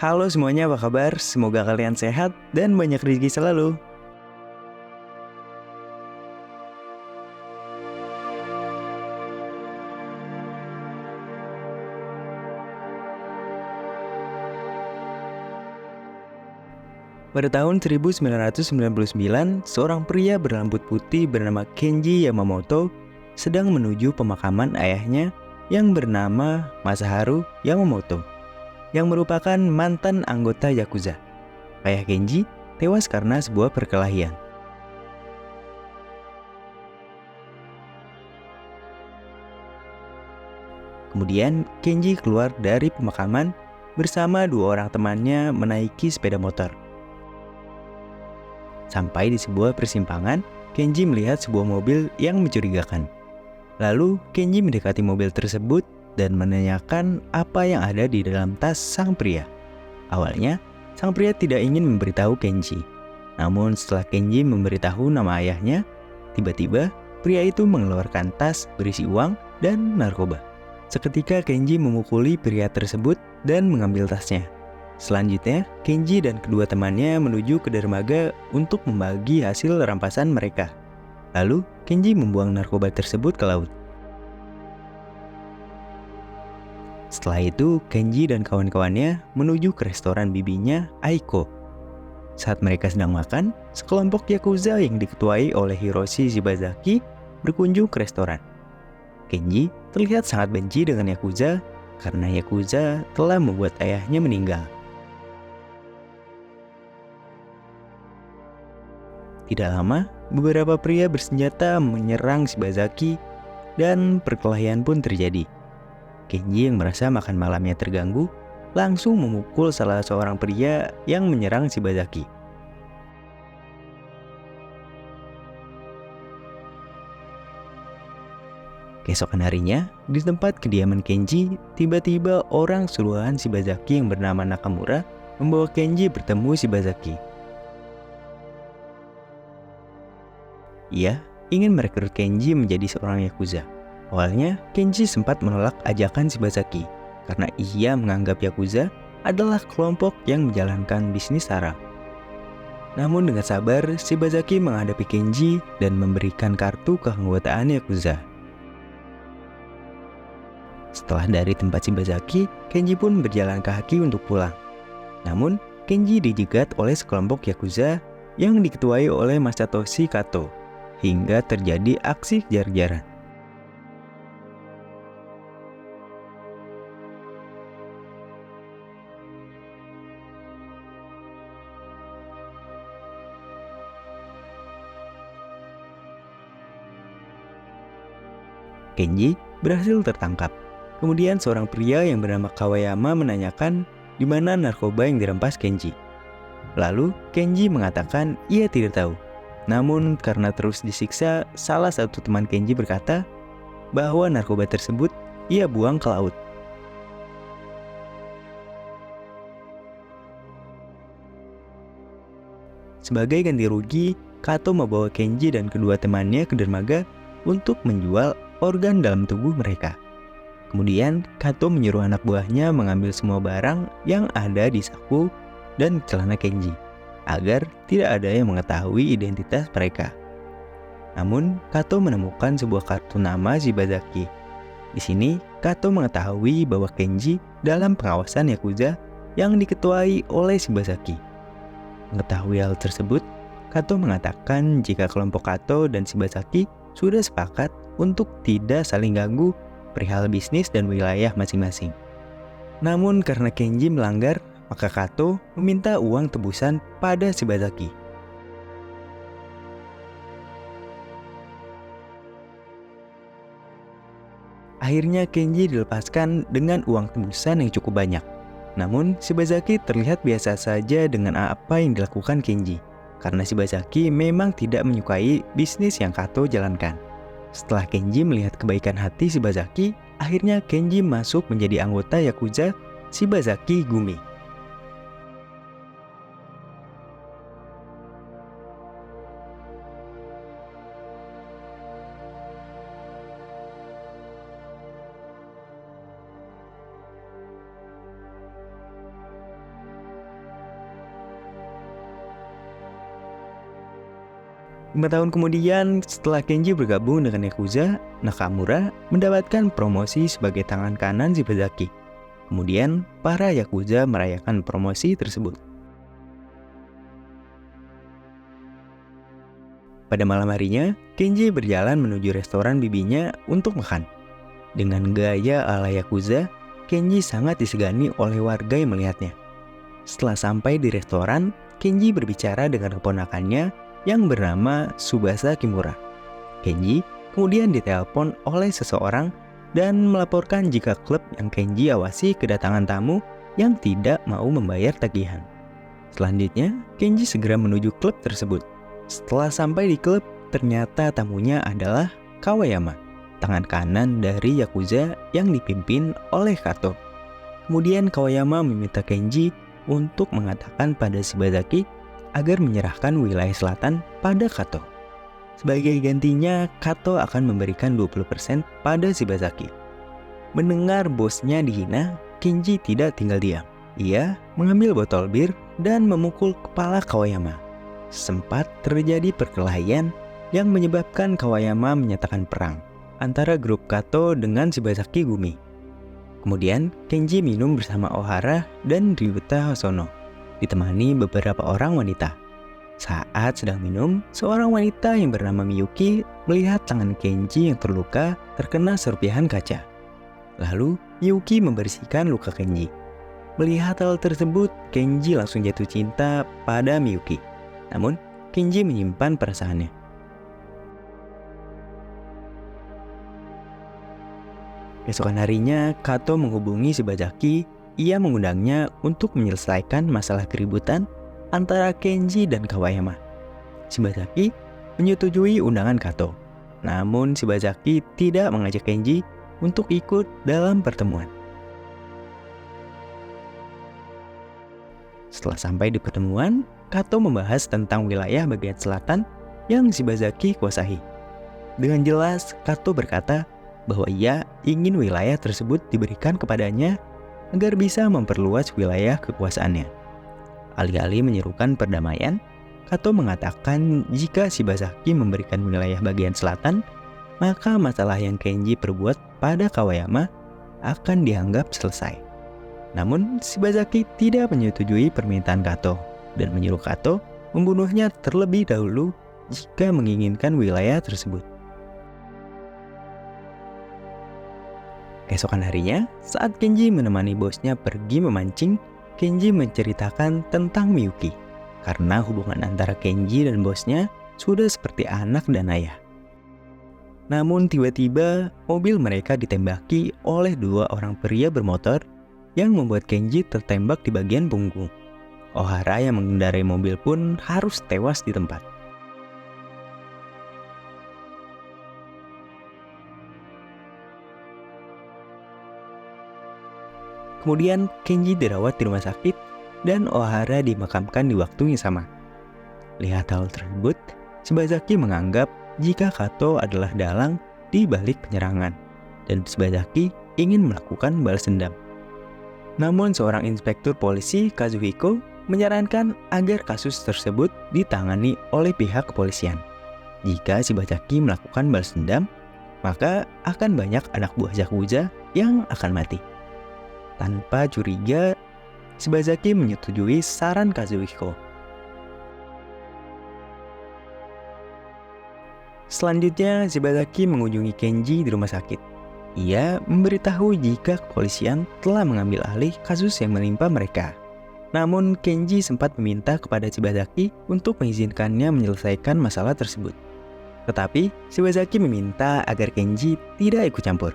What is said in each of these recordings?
Halo semuanya, apa kabar? Semoga kalian sehat dan banyak rezeki selalu. Pada tahun 1999, seorang pria berambut putih bernama Kenji Yamamoto sedang menuju pemakaman ayahnya yang bernama Masaharu Yamamoto, yang merupakan mantan anggota Yakuza. Ayah Kenji tewas karena sebuah perkelahian. Kemudian Kenji keluar dari pemakaman bersama dua orang temannya menaiki sepeda motor. Sampai di sebuah persimpangan, Kenji melihat sebuah mobil yang mencurigakan. Lalu Kenji mendekati mobil tersebut dan menanyakan apa yang ada di dalam tas sang pria. Awalnya, sang pria tidak ingin memberitahu Kenji. Namun setelah Kenji memberitahu nama ayahnya, tiba-tiba pria itu mengeluarkan tas berisi uang dan narkoba. Seketika Kenji memukuli pria tersebut dan mengambil tasnya. Selanjutnya, Kenji dan kedua temannya menuju ke dermaga untuk membagi hasil rampasan mereka. Lalu, Kenji membuang narkoba tersebut ke laut. Setelah itu, Kenji dan kawan-kawannya menuju ke restoran bibinya, Aiko. Saat mereka sedang makan, sekelompok Yakuza yang diketuai oleh Hiroshi Shibazaki berkunjung ke restoran. Kenji terlihat sangat benci dengan Yakuza karena Yakuza telah membuat ayahnya meninggal. Tidak lama, beberapa pria bersenjata menyerang Shibazaki dan perkelahian pun terjadi. Kenji yang merasa makan malamnya terganggu, langsung memukul salah seorang pria yang menyerang Shibazaki. Keesokan harinya, di tempat kediaman Kenji, tiba-tiba orang suruhan Shibazaki yang bernama Nakamura membawa Kenji bertemu Shibazaki. Ia ingin merekrut Kenji menjadi seorang Yakuza. Awalnya, Kenji sempat menolak ajakan Shibazaki karena ia menganggap Yakuza adalah kelompok yang menjalankan bisnis haram. Namun dengan sabar, Shibazaki menghadapi Kenji dan memberikan kartu keanggotaan Yakuza. Setelah dari tempat Shibazaki, Kenji pun berjalan kaki untuk pulang. Namun, Kenji dijegat oleh sekelompok Yakuza yang diketuai oleh Masatoshi Kato, hingga terjadi aksi kejar-kejaran. Kenji berhasil tertangkap. Kemudian seorang pria yang bernama Kawayama menanyakan di mana narkoba yang dirampas Kenji. Lalu Kenji mengatakan ia tidak tahu. Namun karena terus disiksa, salah satu teman Kenji berkata bahwa narkoba tersebut ia buang ke laut. Sebagai ganti rugi, Kato membawa Kenji dan kedua temannya ke dermaga untuk menjual organ dalam tubuh mereka. Kemudian, Kato menyuruh anak buahnya mengambil semua barang yang ada di saku dan celana Kenji, agar tidak ada yang mengetahui identitas mereka. Namun, Kato menemukan sebuah kartu nama Shibazaki. Di sini, Kato mengetahui bahwa Kenji dalam pengawasan Yakuza yang diketuai oleh Shibazaki. Mengetahui hal tersebut, Kato mengatakan jika kelompok Kato dan Shibazaki sudah sepakat untuk tidak saling ganggu perihal bisnis dan wilayah masing-masing. Namun karena Kenji melanggar, maka Kato meminta uang tebusan pada Shibazaki. Akhirnya Kenji dilepaskan dengan uang tebusan yang cukup banyak. Namun Shibazaki terlihat biasa saja dengan apa yang dilakukan Kenji, karena Shibazaki memang tidak menyukai bisnis yang Kato jalankan. Setelah Kenji melihat kebaikan hati Shibazaki, akhirnya Kenji masuk menjadi anggota Yakuza Shibazaki Gumi. 5 tahun kemudian, setelah Kenji bergabung dengan Yakuza, Nakamura mendapatkan promosi sebagai tangan kanan Shibazaki. Kemudian, para Yakuza merayakan promosi tersebut. Pada malam harinya, Kenji berjalan menuju restoran bibinya untuk makan. Dengan gaya ala Yakuza, Kenji sangat disegani oleh warga yang melihatnya. Setelah sampai di restoran, Kenji berbicara dengan keponakannya yang bernama Tsubasa Kimura. Kenji kemudian ditelepon oleh seseorang dan melaporkan jika klub yang Kenji awasi kedatangan tamu yang tidak mau membayar tagihan. Selanjutnya, Kenji segera menuju klub tersebut. Setelah sampai di klub, ternyata tamunya adalah Kawayama, tangan kanan dari Yakuza yang dipimpin oleh Kato. Kemudian Kawayama meminta Kenji untuk mengatakan pada Shibazaki agar menyerahkan wilayah selatan pada Kato. Sebagai gantinya, Kato akan memberikan 20% pada Shibazaki. Mendengar bosnya dihina, Kenji tidak tinggal diam. Ia mengambil botol bir dan memukul kepala Kawayama. Sempat terjadi perkelahian yang menyebabkan Kawayama menyatakan perang antara grup Kato dengan Shibazaki Gumi. Kemudian, Kenji minum bersama Ohara dan Ryuta Hosono, ditemani beberapa orang wanita. Saat sedang minum, seorang wanita yang bernama Miyuki melihat tangan Kenji yang terluka terkena serpihan kaca. Lalu, Miyuki membersihkan luka Kenji. Melihat hal tersebut, Kenji langsung jatuh cinta pada Miyuki. Namun, Kenji menyimpan perasaannya. Keesokan harinya, Kato menghubungi Shibazaki. Ia mengundangnya untuk menyelesaikan masalah keributan antara Kenji dan Kawayama. Shibazaki menyetujui undangan Kato. Namun Shibazaki tidak mengajak Kenji untuk ikut dalam pertemuan. Setelah sampai di pertemuan, Kato membahas tentang wilayah bagian selatan yang Shibazaki kuasai. Dengan jelas, Kato berkata bahwa ia ingin wilayah tersebut diberikan kepadanya agar bisa memperluas wilayah kekuasaannya. Alih-alih menyerukan perdamaian, Kato mengatakan jika Shibazaki memberikan wilayah bagian selatan, maka masalah yang Kenji perbuat pada Kawayama akan dianggap selesai. Namun, Shibazaki tidak menyetujui permintaan Kato dan menyuruh Kato membunuhnya terlebih dahulu jika menginginkan wilayah tersebut. Keesokan harinya, saat Kenji menemani bosnya pergi memancing, Kenji menceritakan tentang Miyuki, karena hubungan antara Kenji dan bosnya sudah seperti anak dan ayah. Namun tiba-tiba, mobil mereka ditembaki oleh 2 orang pria bermotor yang membuat Kenji tertembak di bagian punggung. Ohara yang mengendarai mobil pun harus tewas di tempat. Kemudian Kenji dirawat di rumah sakit dan Ohara dimakamkan di waktu yang sama. Lihat hal tersebut, Shibazaki menganggap jika Kato adalah dalang di balik penyerangan dan Shibazaki ingin melakukan balas dendam. Namun seorang inspektur polisi, Kazuhiko, menyarankan agar kasus tersebut ditangani oleh pihak kepolisian. Jika Shibazaki melakukan balas dendam, maka akan banyak anak buah Yakuza yang akan mati. Tanpa curiga, Shibazaki menyetujui saran Kazuhiko. Selanjutnya, Shibazaki mengunjungi Kenji di rumah sakit. Ia memberitahu jika kepolisian telah mengambil alih kasus yang menimpa mereka. Namun, Kenji sempat meminta kepada Shibazaki untuk mengizinkannya menyelesaikan masalah tersebut. Tetapi, Shibazaki meminta agar Kenji tidak ikut campur.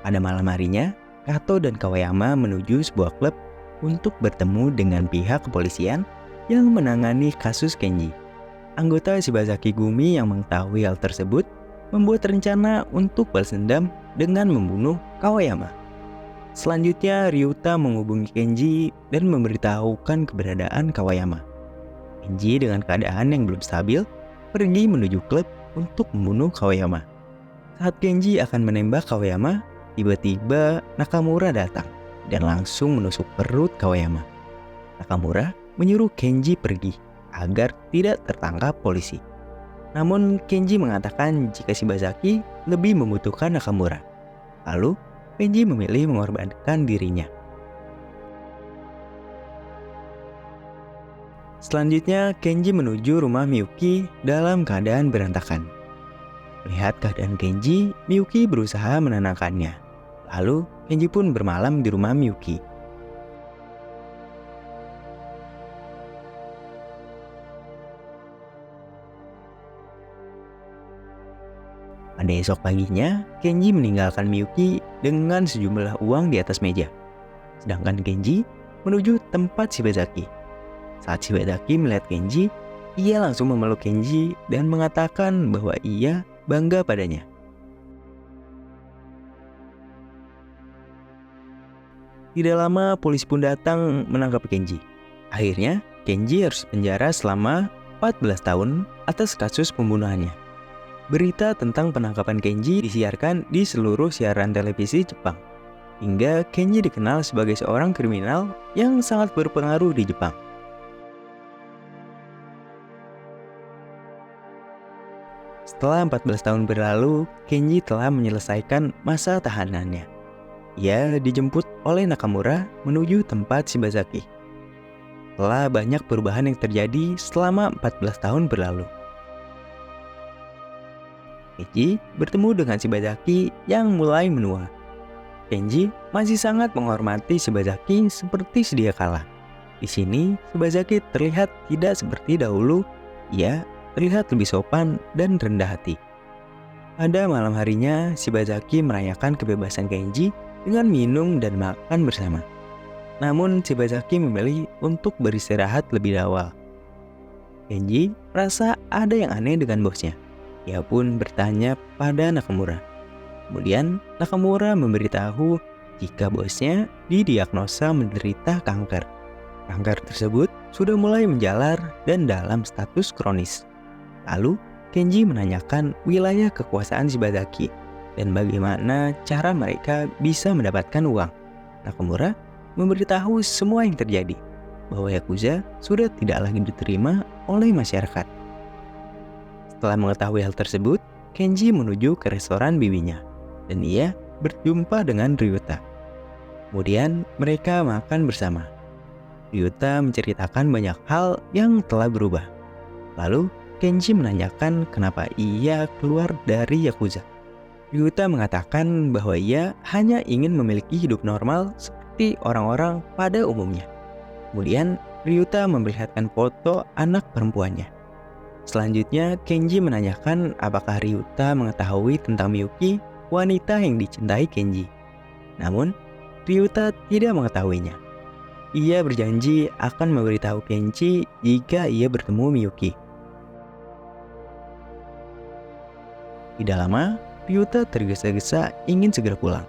Pada malam harinya, Kato dan Kawayama menuju sebuah klub untuk bertemu dengan pihak kepolisian yang menangani kasus Kenji. Anggota Shibazaki Gumi yang mengetahui hal tersebut membuat rencana untuk balas dendam dengan membunuh Kawayama. Selanjutnya, Ryuta menghubungi Kenji dan memberitahukan keberadaan Kawayama. Kenji dengan keadaan yang belum stabil pergi menuju klub untuk membunuh Kawayama. Saat Kenji akan menembak Kawayama, tiba-tiba Nakamura datang dan langsung menusuk perut Kawayama. Nakamura menyuruh Kenji pergi agar tidak tertangkap polisi. Namun Kenji mengatakan jika Shibazaki lebih membutuhkan Nakamura. Lalu Kenji memilih mengorbankan dirinya. Selanjutnya Kenji menuju rumah Miyuki dalam keadaan berantakan. Melihat keadaan Kenji, Miyuki berusaha menenangkannya. Lalu Kenji pun bermalam di rumah Miyuki. Pada esok paginya, Kenji meninggalkan Miyuki dengan sejumlah uang di atas meja. Sedangkan Kenji menuju tempat Shibazaki. Saat Shibazaki melihat Kenji, ia langsung memeluk Kenji dan mengatakan bahwa ia bangga padanya. Tidak lama polisi pun datang menangkap Kenji. Akhirnya Kenji harus penjara selama 14 tahun atas kasus pembunuhannya. Berita tentang penangkapan Kenji disiarkan di seluruh siaran televisi Jepang, hingga Kenji dikenal sebagai seorang kriminal yang sangat berpengaruh di Jepang. Setelah 14 tahun berlalu, Kenji telah menyelesaikan masa tahanannya. Ia dijemput oleh Nakamura menuju tempat Shibazaki. Telah banyak perubahan yang terjadi selama 14 tahun berlalu. Kenji bertemu dengan Shibazaki yang mulai menua. Kenji masih sangat menghormati Shibazaki seperti sedia kala. Di sini, Shibazaki terlihat tidak seperti dahulu. Ia terlihat lebih sopan dan rendah hati. Pada malam harinya, Shibazaki merayakan kebebasan Kenji dengan minum dan makan bersama. Namun, Shibazaki memilih untuk beristirahat lebih awal. Kenji merasa ada yang aneh dengan bosnya. Ia pun bertanya pada Nakamura. Kemudian Nakamura memberitahu jika bosnya didiagnosa menderita kanker. Kanker tersebut sudah mulai menjalar dan dalam status kronis. Lalu Kenji menanyakan wilayah kekuasaan Shibazaki dan bagaimana cara mereka bisa mendapatkan uang. Nakamura memberitahu semua yang terjadi, bahwa Yakuza sudah tidak lagi diterima oleh masyarakat. Setelah mengetahui hal tersebut, Kenji menuju ke restoran bibinya, dan ia berjumpa dengan Ryuta. Kemudian mereka makan bersama. Ryuta menceritakan banyak hal yang telah berubah. Lalu Kenji menanyakan kenapa ia keluar dari Yakuza. Ryuta mengatakan bahwa ia hanya ingin memiliki hidup normal seperti orang-orang pada umumnya. Kemudian Ryuta memperlihatkan foto anak perempuannya. Selanjutnya Kenji menanyakan apakah Ryuta mengetahui tentang Miyuki, wanita yang dicintai Kenji. Namun Ryuta tidak mengetahuinya. Ia berjanji akan memberitahu Kenji jika ia bertemu Miyuki. Tidak lama, Ryuta tergesa-gesa ingin segera pulang.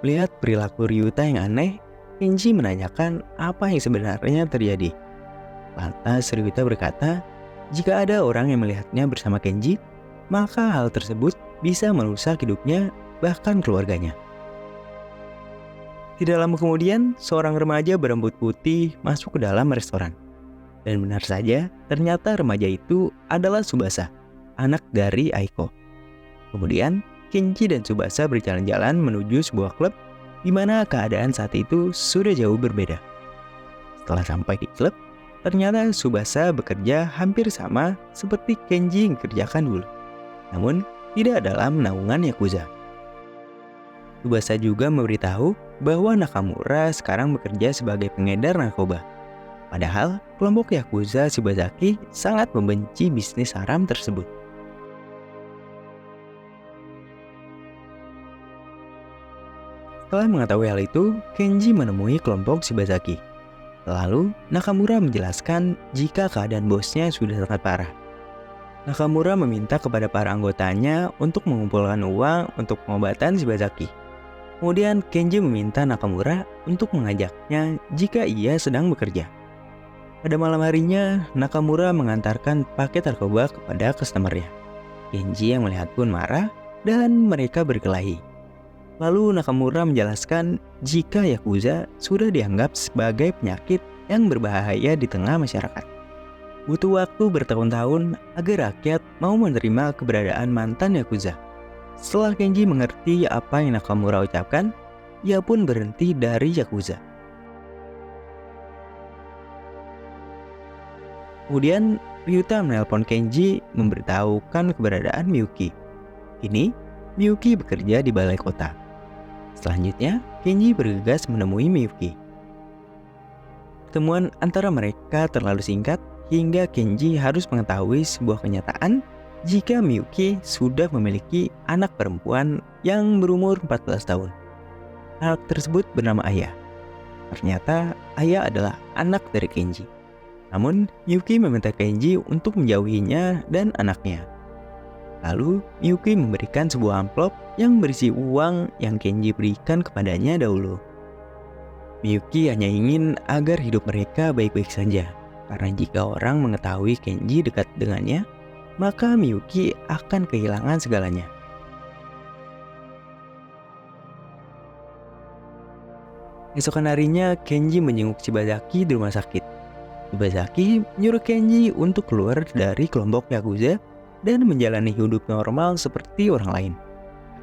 Melihat perilaku Ryuta yang aneh, Kenji menanyakan apa yang sebenarnya terjadi. Lantas Ryuta berkata, jika ada orang yang melihatnya bersama Kenji, maka hal tersebut bisa merusak hidupnya, bahkan keluarganya. Tidak lama kemudian, seorang remaja berambut putih masuk ke dalam restoran. Dan benar saja, ternyata remaja itu adalah Tsubasa, anak dari Aiko. Kemudian, Kenji dan Tsubasa berjalan-jalan menuju sebuah klub di mana keadaan saat itu sudah jauh berbeda. Setelah sampai di klub, ternyata Tsubasa bekerja hampir sama seperti Kenji yang kerjakan dulu, namun tidak dalam naungan Yakuza. Tsubasa juga memberitahu bahwa Nakamura sekarang bekerja sebagai pengedar narkoba. Padahal kelompok Yakuza Shibazaki sangat membenci bisnis haram tersebut. Setelah mengetahui hal itu, Kenji menemui kelompok Shibazaki. Lalu Nakamura menjelaskan jika keadaan bosnya sudah sangat parah. Nakamura meminta kepada para anggotanya untuk mengumpulkan uang untuk pengobatan Shibazaki. Kemudian Kenji meminta Nakamura untuk mengajaknya jika ia sedang bekerja. Pada malam harinya, Nakamura mengantarkan paket narkoba kepada customernya. Kenji yang melihat pun marah dan mereka berkelahi. Lalu Nakamura menjelaskan jika Yakuza sudah dianggap sebagai penyakit yang berbahaya di tengah masyarakat. Butuh waktu bertahun-tahun agar rakyat mau menerima keberadaan mantan Yakuza. Setelah Kenji mengerti apa yang Nakamura ucapkan, ia pun berhenti dari Yakuza. Kemudian, Ryuta menelpon Kenji memberitahukan keberadaan Miyuki. Kini, Miyuki bekerja di balai kota. Selanjutnya, Kenji bergegas menemui Miyuki. Pertemuan antara mereka terlalu singkat hingga Kenji harus mengetahui sebuah kenyataan jika Miyuki sudah memiliki anak perempuan yang berumur 14 tahun. Anak tersebut bernama Aya. Ternyata Aya adalah anak dari Kenji. Namun, Miyuki meminta Kenji untuk menjauhinya dan anaknya. Lalu, Miyuki memberikan sebuah amplop yang berisi uang yang Kenji berikan kepadanya dahulu. Miyuki hanya ingin agar hidup mereka baik-baik saja, karena jika orang mengetahui Kenji dekat dengannya, maka Miyuki akan kehilangan segalanya. Esokan harinya, Kenji menjenguk Shibazaki di rumah sakit. Shibazaki menyuruh Kenji untuk keluar dari kelompok Yakuza dan menjalani hidup normal seperti orang lain.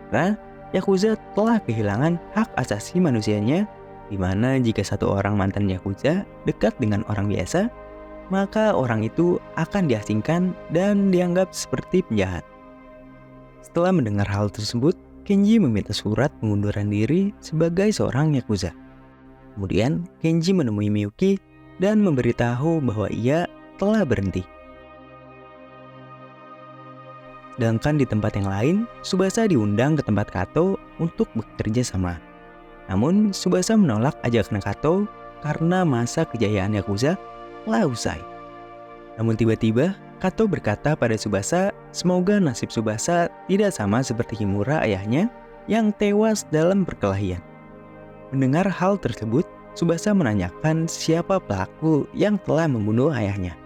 Karena Yakuza telah kehilangan hak asasi manusianya, di mana jika satu orang mantan Yakuza dekat dengan orang biasa, maka orang itu akan diasingkan dan dianggap seperti penjahat. Setelah mendengar hal tersebut, Kenji meminta surat pengunduran diri sebagai seorang Yakuza. Kemudian, Kenji menemui Miyuki dan memberitahu bahwa ia telah berhenti. Sedangkan di tempat yang lain, Tsubasa diundang ke tempat Kato untuk bekerja sama. Namun, Tsubasa menolak ajakan Kato karena masa kejayaan Yakuza telah usai. Namun tiba-tiba, Kato berkata pada Tsubasa, semoga nasib Tsubasa tidak sama seperti Himura ayahnya yang tewas dalam perkelahian. Mendengar hal tersebut, Tsubasa menanyakan siapa pelaku yang telah membunuh ayahnya.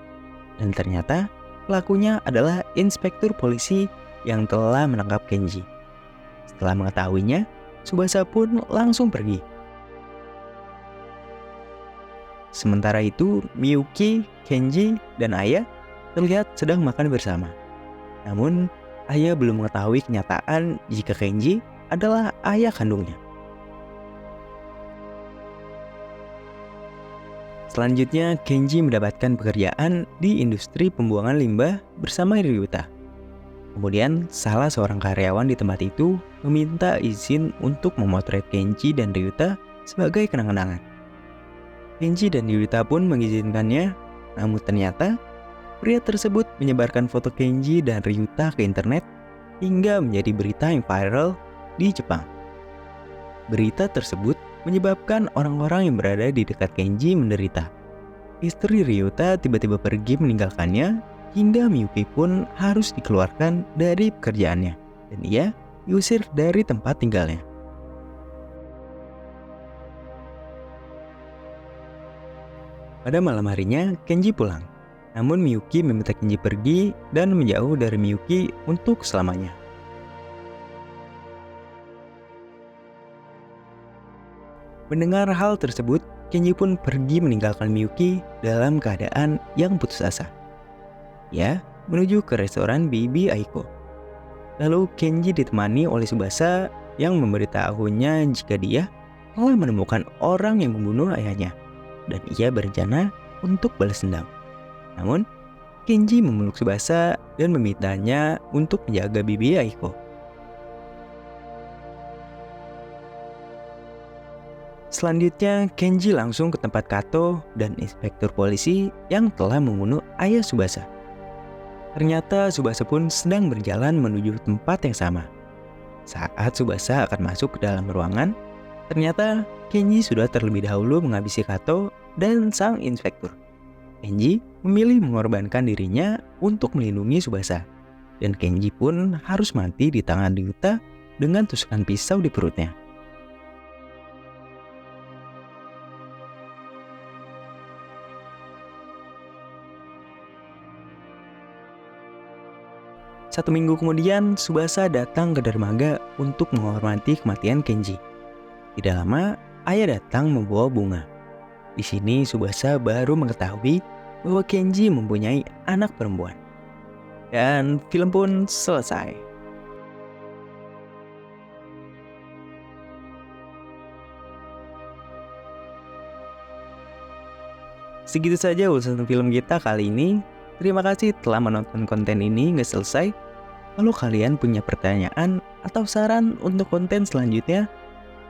Dan ternyata, pelakunya adalah inspektur polisi yang telah menangkap Kenji. Setelah mengetahuinya, Tsubasa pun langsung pergi. Sementara itu, Miyuki, Kenji, dan Aya terlihat sedang makan bersama. Namun, Aya belum mengetahui kenyataan jika Kenji adalah ayah kandungnya. Selanjutnya, Kenji mendapatkan pekerjaan di industri pembuangan limbah bersama Ryuta. Kemudian, salah seorang karyawan di tempat itu meminta izin untuk memotret Kenji dan Ryuta sebagai kenang-kenangan. Kenji dan Ryuta pun mengizinkannya, namun ternyata pria tersebut menyebarkan foto Kenji dan Ryuta ke internet hingga menjadi berita yang viral di Jepang. Berita tersebut menyebabkan orang-orang yang berada di dekat Kenji menderita. Istri Ryuta tiba-tiba pergi meninggalkannya hingga Miyuki pun harus dikeluarkan dari pekerjaannya dan ia diusir dari tempat tinggalnya. Pada malam harinya, Kenji pulang. Namun Miyuki meminta Kenji pergi dan menjauh dari Miyuki untuk selamanya. Mendengar hal tersebut, Kenji pun pergi meninggalkan Miyuki dalam keadaan yang putus asa. Ia menuju ke restoran Bibi Aiko. Lalu Kenji ditemani oleh Tsubasa yang memberitahunya jika dia telah menemukan orang yang membunuh ayahnya dan ia berencana untuk balas dendam. Namun, Kenji memeluk Tsubasa dan memintanya untuk menjaga Bibi Aiko. Selanjutnya, Kenji langsung ke tempat Kato dan inspektur polisi yang telah membunuh ayah Tsubasa. Ternyata Tsubasa pun sedang berjalan menuju tempat yang sama. Saat Tsubasa akan masuk ke dalam ruangan, ternyata Kenji sudah terlebih dahulu menghabisi Kato dan sang inspektur. Kenji memilih mengorbankan dirinya untuk melindungi Tsubasa, dan Kenji pun harus mati di tangan Ryuta dengan tusukan pisau di perutnya. 1 minggu kemudian, Tsubasa datang ke dermaga untuk menghormati kematian Kenji. Tidak lama, ayah datang membawa bunga. Di sini Tsubasa baru mengetahui bahwa Kenji mempunyai anak perempuan. Dan film pun selesai. Segitu saja ulasan film kita kali ini. Terima kasih telah menonton konten ini hingga selesai. Kalau kalian punya pertanyaan atau saran untuk konten selanjutnya,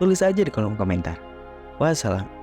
tulis aja di kolom komentar. Wassalam.